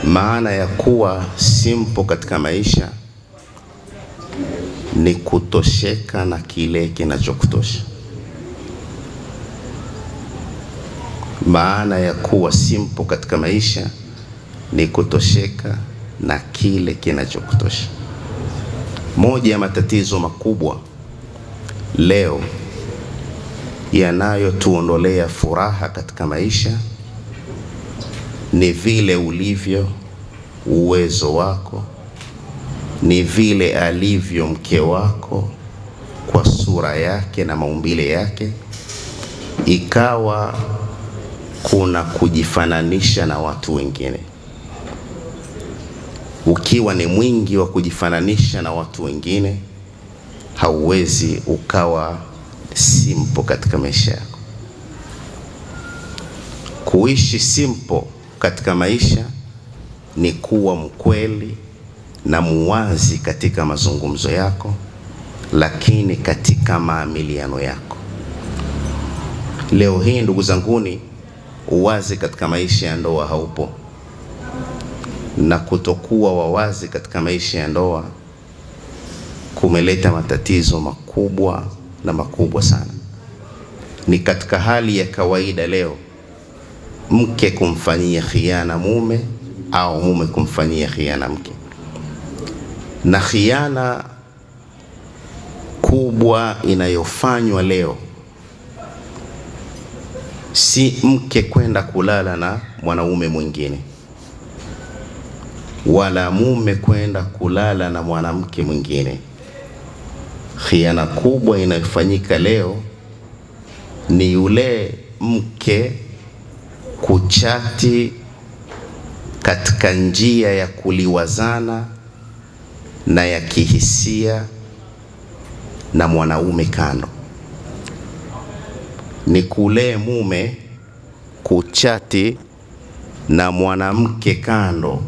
Maana ya kuwa simple katika maisha ni kutosheka na kile kinachokutosha. Maana ya kuwa simple katika maisha ni kutosheka na kile kinachokutosha. Moja ya matatizo makubwa leo yanayotuondolea furaha katika maisha ni vile ulivyo, uwezo wako, ni vile alivyo mke wako kwa sura yake na maumbile yake, ikawa kuna kujifananisha na watu wengine. Ukiwa ni mwingi wa kujifananisha na watu wengine, hauwezi ukawa simple katika maisha yako. Kuishi simple katika maisha ni kuwa mkweli na muwazi katika mazungumzo yako, lakini katika maamiliano yako. Leo hii ndugu zanguni, uwazi katika maisha ya ndoa haupo, na kutokuwa wawazi katika maisha ya ndoa kumeleta matatizo makubwa na makubwa sana. Ni katika hali ya kawaida leo mke kumfanyia khiana mume au mume kumfanyia khiana mke. Na khiana kubwa inayofanywa leo si mke kwenda kulala na mwanaume mwingine, wala mume kwenda kulala na mwanamke mwingine. Khiana kubwa inayofanyika leo ni yule mke kuchati katika njia ya kuliwazana na ya kihisia na mwanaume kando. Ni kule mume kuchati na mwanamke kando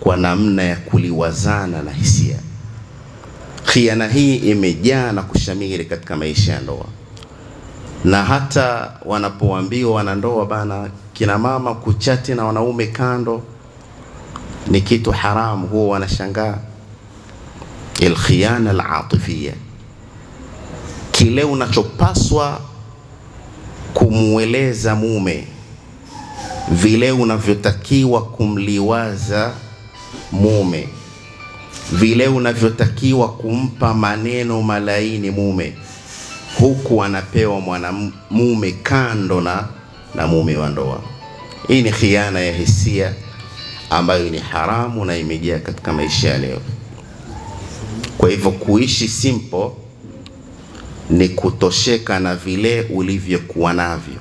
kwa namna ya kuliwazana na hisia. Khiana hii imejaa na kushamiri katika maisha ya ndoa. Na hata wanapoambiwa wanandoa, bana, kina mama kuchati na wanaume kando ni kitu haramu, huwa wanashangaa. Al-khiyana al-atifiyya, kile unachopaswa kumueleza mume, vile unavyotakiwa kumliwaza mume, vile unavyotakiwa kumpa maneno malaini mume, huku anapewa mwanamume kando na mume wa ndoa. Hii ni khiana ya hisia ambayo ni haramu na imejaa katika maisha ya leo. Kwa hivyo kuishi simple ni kutosheka na vile ulivyokuwa navyo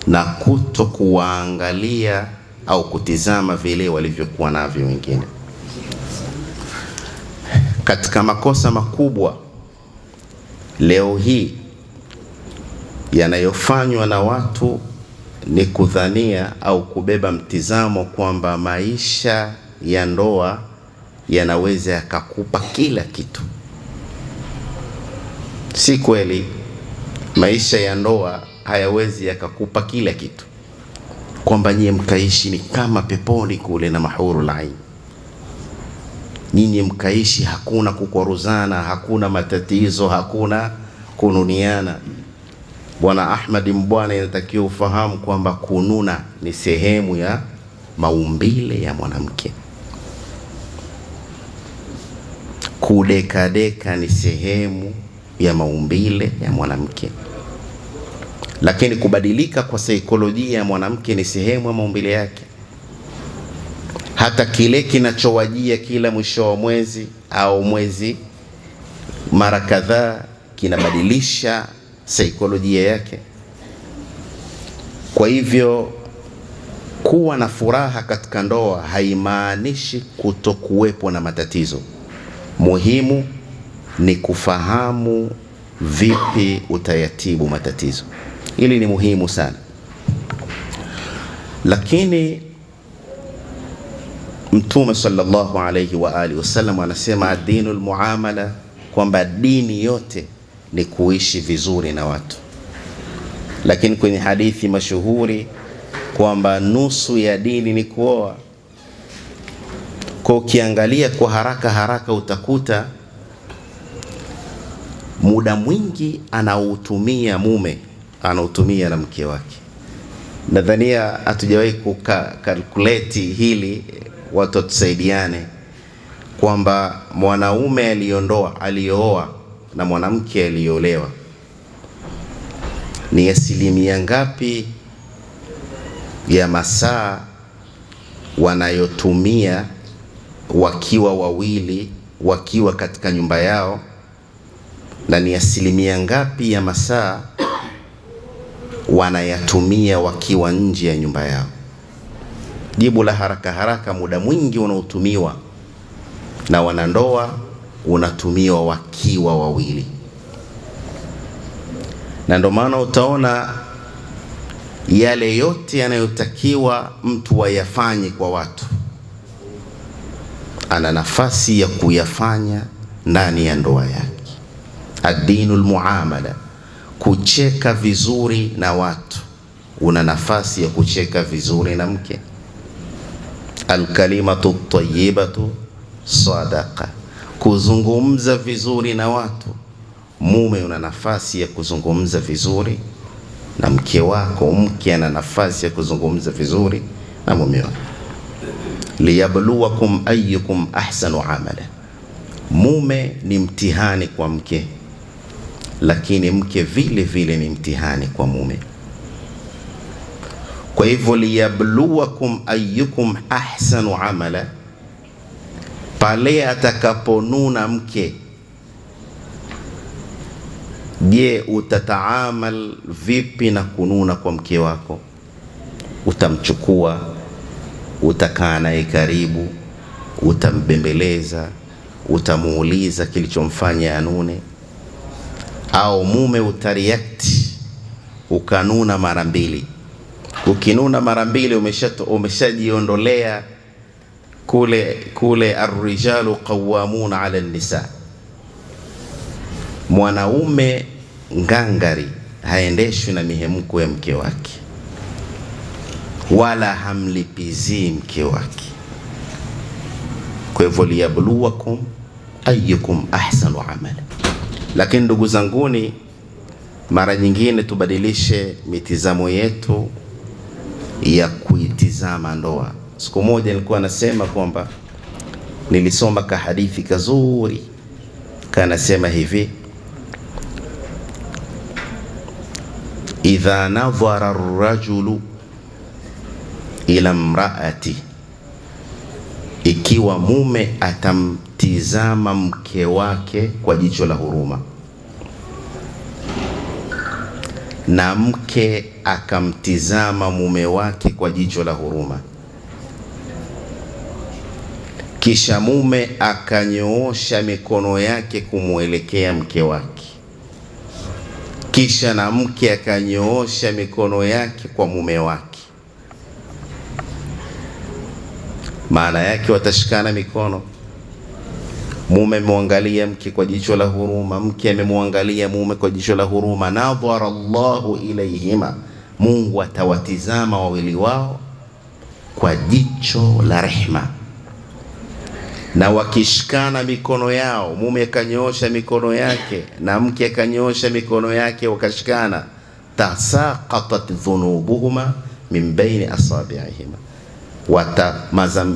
na kuto kuwaangalia au kutizama vile walivyokuwa navyo wengine. Katika makosa makubwa leo hii yanayofanywa na watu ni kudhania au kubeba mtizamo kwamba maisha ya ndoa yanaweza yakakupa kila kitu. Si kweli. Maisha ya ndoa hayawezi yakakupa kila kitu, kwamba nyie mkaishi ni kama peponi kule na mahurul ain. Nyinyi mkaishi hakuna kukwaruzana, hakuna matatizo, hakuna kununiana. Bwana Ahmad Mbwana inatakiwa ufahamu kwamba kununa ni sehemu ya maumbile ya mwanamke. Kudekadeka ni sehemu ya maumbile ya mwanamke. Lakini kubadilika kwa saikolojia ya mwanamke ni sehemu ya maumbile yake. Hata kile kinachowajia kila mwisho wa mwezi au mwezi mara kadhaa kinabadilisha saikolojia yake. Kwa hivyo kuwa na furaha katika ndoa haimaanishi kutokuwepo na matatizo. Muhimu ni kufahamu vipi utayatibu matatizo. Hili ni muhimu sana. Lakini Mtume sallallahu alayhi wa alihi wasallam anasema ad-dinul muamala, kwamba dini yote ni kuishi vizuri na watu. Lakini kwenye hadithi mashuhuri kwamba nusu ya dini ni kuoa, Kwa ukiangalia kwa haraka haraka utakuta muda mwingi anautumia mume, anautumia na mke wake. Nadhania hatujawahi kukalkuleti hili, watu tusaidiane kwamba mwanaume aliyooa na mwanamke aliolewa ni asilimia ngapi ya masaa wanayotumia wakiwa wawili, wakiwa katika nyumba yao, na ni asilimia ngapi ya masaa wanayatumia wakiwa nje ya nyumba yao. Jibu la haraka haraka, muda mwingi unaotumiwa na wanandoa unatumiwa wakiwa wawili, na ndio maana utaona yale yote yanayotakiwa mtu wayafanye kwa watu ana nafasi ya kuyafanya ndani ya ndoa yake. Ad-dinul muamala, kucheka vizuri na watu, una nafasi ya kucheka vizuri na mke. Al-kalimatu at-tayyibatu sadaqa, kuzungumza vizuri na watu. Mume una nafasi ya kuzungumza vizuri na mke wako, mke ana nafasi ya kuzungumza vizuri na mume wake. Liyabluwakum ayyukum ahsanu amala, mume ni mtihani kwa mke, lakini mke vile vile ni mtihani kwa mume. Kwa hivyo liyabluwakum ayyukum ahsanu amala, pale atakaponuna mke, je, utataamal vipi na kununa kwa mke wako? Utamchukua, utakaa naye karibu, utambembeleza, utamuuliza kilichomfanya anune? Au mume utareact ukanuna mara mbili? Ukinuna mara mbili umeshajiondolea kule ar-rijalu qawwamuna ala an-nisa. Mwanaume ngangari haendeshwi na mihemko ya mke wake, wala hamlipizii mke wake. Kwa hivyo liyabluwakum ayyukum ahsanu amala. Lakini ndugu zanguni, mara nyingine tubadilishe mitizamo yetu ya kuitizama ndoa. Siku moja nilikuwa nasema kwamba nilisoma kahadithi kazuri, kanasema hivi: idha nadhara ar-rajulu ila imraati, ikiwa mume atamtizama mke wake kwa jicho la huruma na mke akamtizama mume wake kwa jicho la huruma, kisha mume akanyoosha mikono yake kumuelekea mke wake, kisha na mke akanyoosha mikono yake kwa mume wake, maana yake watashikana mikono. Mume amemwangalia mke kwa jicho la huruma, mke amemwangalia mume kwa jicho la huruma. Nadhara Allahu ilayhima, Mungu atawatizama wawili wao kwa jicho la rehma. Na wakishikana mikono yao, mume akanyoosha mikono yake na mke akanyoosha mikono yake, wakashikana, tasaqatat dhunubuhuma min baini asabi'ihima,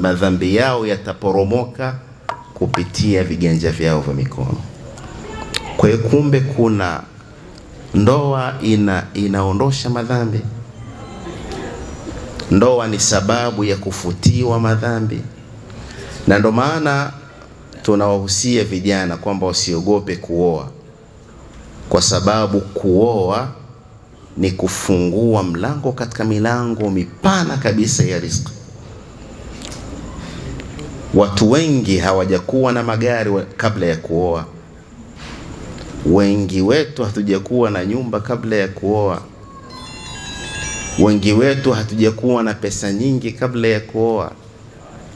madhambi yao yataporomoka kupitia viganja vyao vya mikono. Kwa hiyo kumbe kuna ndoa inaondosha madhambi. Ndoa ni sababu ya kufutiwa madhambi, na ndo maana tunawahusia vijana kwamba wasiogope kuoa, kwa sababu kuoa ni kufungua mlango katika milango mipana kabisa ya riziki. Watu wengi hawajakuwa na magari kabla ya kuoa. Wengi wetu hatujakuwa na nyumba kabla ya kuoa. Wengi wetu hatujakuwa na pesa nyingi kabla ya kuoa.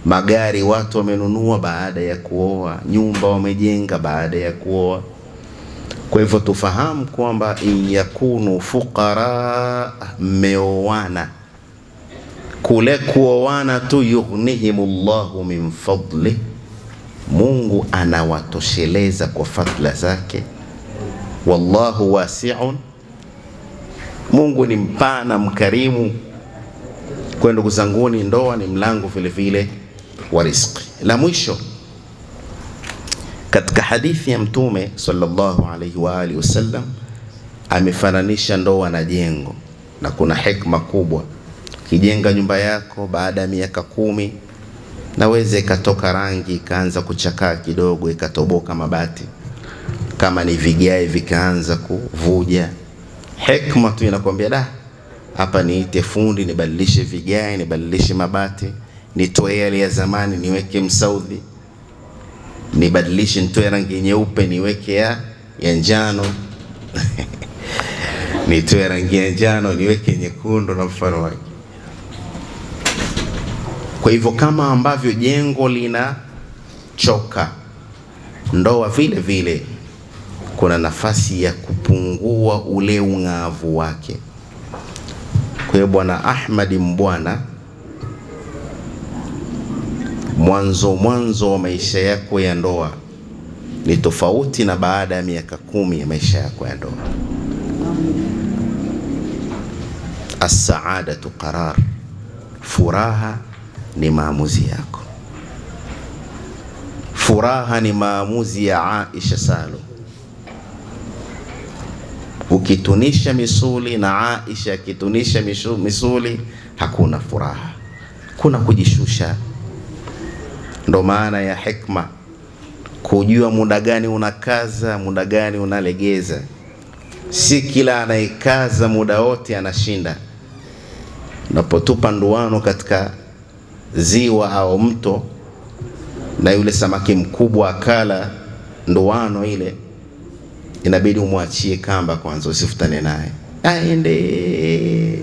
Magari watu wamenunua baada ya kuoa, nyumba wamejenga baada ya kuoa. Kwa hivyo tufahamu kwamba in yakunu fuqara, mmeoana kule kuoana tu, yughnihimullahu min fadli, Mungu anawatosheleza kwa fadla zake. Wallahu wasi'un, Mungu ni mpana mkarimu. Kwa ndugu zanguni, ndoa ni mlango vile vile wa riziki. La mwisho, katika hadithi ya Mtume sallallahu alaihi wa alihi wasallam amefananisha ndoa na jengo, na kuna hikma kubwa. Kijenga nyumba yako, baada ya miaka 10 naweza ikatoka rangi ikaanza kuchakaa kidogo, ikatoboka mabati, kama ni vigae vikaanza kuvuja. Hikma tu inakwambia hapa niite fundi, nibadilishe vigae, nibadilishe mabati, nitoe yale ya zamani niweke msaudhi, nibadilishe, nitoe rangi nyeupe niweke ya njano nitoe rangi ya njano niweke nyekundu na mfano wake. Kwa hivyo kama ambavyo jengo linachoka, ndoa vile vile kuna nafasi ya kupungua ule ung'avu wake. Kwa hiyo Bwana Ahmad Mbwana, mwanzo wa maisha yako ya ndoa ni tofauti na baada ya miaka 10 ya maisha yako ya ndoa. As-saadatu qarar, furaha ni maamuzi yako. Furaha ni maamuzi ya Aisha Salo. Ukitunisha misuli na Aisha akitunisha misuli, hakuna furaha, kuna kujishusha. Ndo maana ya hikma, kujua muda gani unakaza, muda gani unalegeza. Si kila anaikaza muda wote anashinda. Unapotupa nduano katika ziwa au mto, na yule samaki mkubwa akala nduano ile, inabidi umwachie kamba kwanza, usifutane naye, aende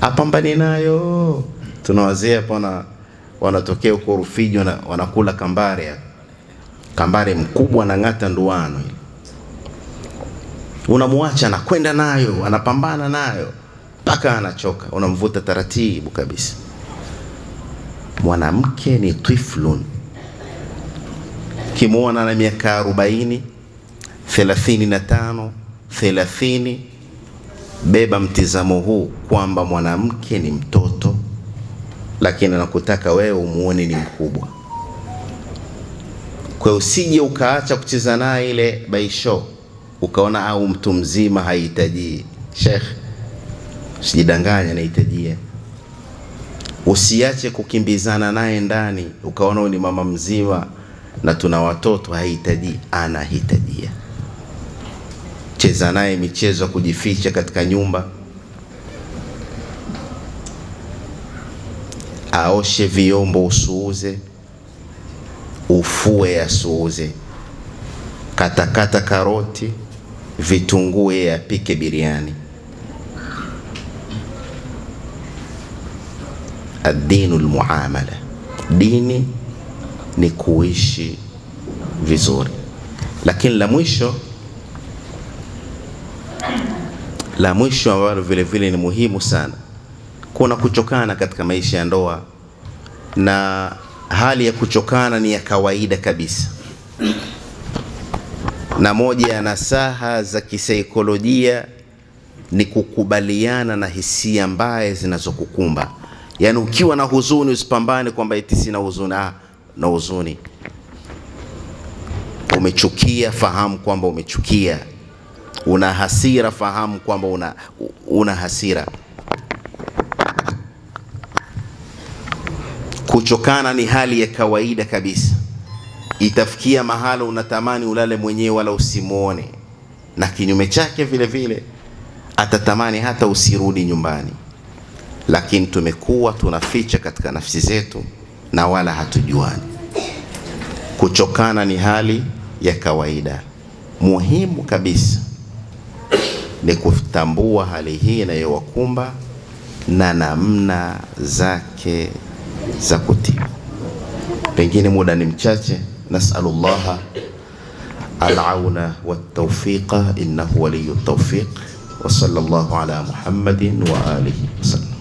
apambane nayo. Tunawazea hapa wanatokea huko Rufiji, wanakula kambare mkubwa anang'ata nduano ile, unamwacha na kwenda nayo, anapambana nayo mpaka anachoka, unamvuta taratibu kabisa. Mwanamke ni tiflun, kimuona na miaka 40, 35, 30, beba mtizamo huu kwamba mwanamke ni mtoto, lakini anakutaka wewe umuone ni mkubwa. Kwa usije ukaacha kucheza naye ile baisho, ukaona au mtu mzima haihitaji. Sheikh, usijidanganye, anahitajia. Usiache kukimbizana naye ndani, ukaona ni mama mzima na tuna watoto, haihitaji, anahitajia. Cheza naye michezo ya kujificha katika nyumba, aoshe vyombo usuuze, ufue asuuze, katakata karoti, vitunguu apike biriani. Ad-dinu al-muamala, dini ni kuishi vizuri. Lakini la mwisho ambalo vile vile ni muhimu sana, kuna kuchokana katika maisha ya ndoa, na hali ya kuchokana ni ya kawaida kabisa. Na moja ya nasaha za kisaikolojia ni kukubaliana na hisia mbaya zinazokukumba. Yani ukiwa na huzuni, usipambane kwamba eti sina huzuni. Na huzuni. Umechukia, fahamu kwamba umechukia. Una hasira, fahamu kwamba una hasira. Kuchokana ni hali ya kawaida kabisa. Itafikia mahala unatamani ulale mwenyewe wala usimuone, na kinyume chake vile vile atatamani hata usirudi nyumbani. Lakini tumekuwa tunaficha katika nafsi zetu na wala hatujuani. Kuchokana ni hali ya kawaida. Muhimu kabisa ni kutambua hali hii inayowakumba na namna zake za kutibu. Pengine muda ni mchache. Nas'alullaha al-auna wat-tawfiqa, innahu waliyut tawfiq. Wa sallallahu ala Muhammadin wa alihi wasallam.